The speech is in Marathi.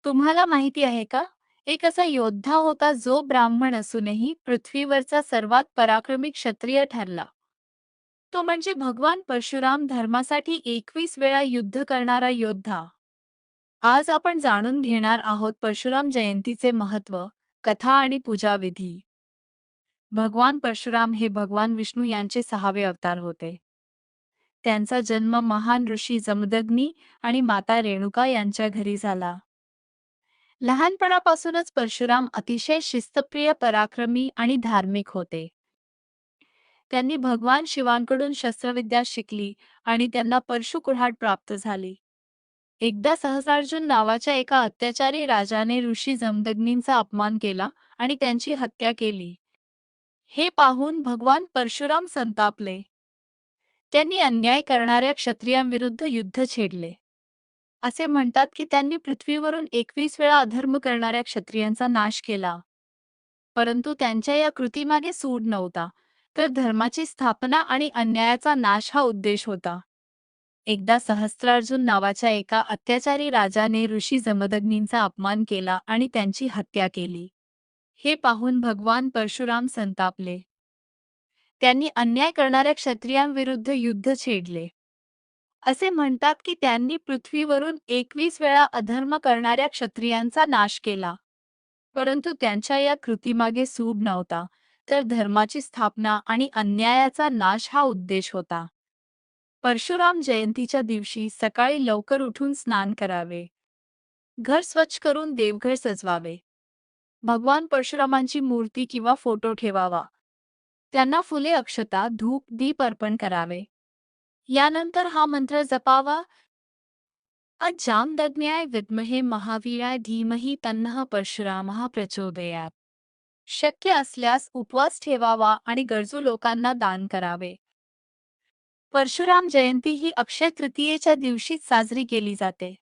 तुम्हाला माहिती आहे का? एक असा योद्धा होता जो ब्राह्मण असूनही पृथ्वीवरचा सर्वात पराक्रमी क्षत्रिय ठरला. तो म्हणजे भगवान परशुराम, धर्मासाठी 21 वेळा युद्ध करणारा योद्धा. आज आपण जाणून घेणार आहोत परशुराम जयंतीचे महत्त्व, कथा आणि पूजाविधी. भगवान परशुराम हे भगवान विष्णू यांचे 6वे अवतार होते. त्यांचा जन्म महान ऋषी जमदग्नी आणि माता रेणुका यांच्या घरी झाला. लहानपणापासूनच परशुराम अतिशय शिस्तप्रिय, पराक्रमी आणि धार्मिक होते. त्यांनी भगवान शिवांकडून शस्त्रविद्या शिकली आणि त्यांना परशुकुऱ्हाड प्राप्त झाली. एकदा सहस्रार्जुन नावाच्या एका अत्याचारी राजाने ऋषी जमदग्नींचा अपमान केला आणि त्यांची हत्या केली. हे पाहून भगवान परशुराम संतापले. त्यांनी अन्याय करणाऱ्या क्षत्रियांविरुद्ध युद्ध छेडले. असे म्हणतात की त्यांनी पृथ्वीवरून 21 वेळा अधर्म करणाऱ्या क्षत्रियांचा नाश केला. परंतु त्यांच्या या कृतीमागे सूड नव्हता, तर धर्माची स्थापना आणि अन्यायाचा नाश हा उद्देश होता. एकदा सहस्त्रार्जुन नावाच्या एका अत्याचारी राजाने ऋषी जमदग्नींचा अपमान केला आणि त्यांची हत्या केली. हे पाहून भगवान परशुराम संतापले. त्यांनी अन्याय करणाऱ्या क्षत्रियांविरुद्ध युद्ध छेडले. असे म्हणतात की त्यांनी पृथ्वीवरून 21 वेळा अधर्म करणाऱ्या क्षत्रियांचा नाश केला. परंतु त्यांच्या या कृतीमागे सूड नव्हता, तर धर्माची स्थापना आणि अन्यायाचा नाश हा उद्देश होता. परशुराम जयंतीच्या दिवशी सकाळी लवकर उठून स्नान करावे. घर स्वच्छ करून देवघर सजवावे. भगवान परशुरामांची मूर्ती किंवा फोटो ठेवावा. त्यांना फुले, अक्षता, धूप, दीप अर्पण करावे. यानंतर हा मंत्र जपावा. अजामदग्न्याय विद्महे महावीराय धीमहि तन्नः परशुरामः प्रचोदयात्. शक्य असल्यास उपवास ठेवावा आणि गरजू लोकांना दान करावे. परशुराम जयंती ही अक्षय तृतीयेच्या दिवशीच साजरी केली जाते.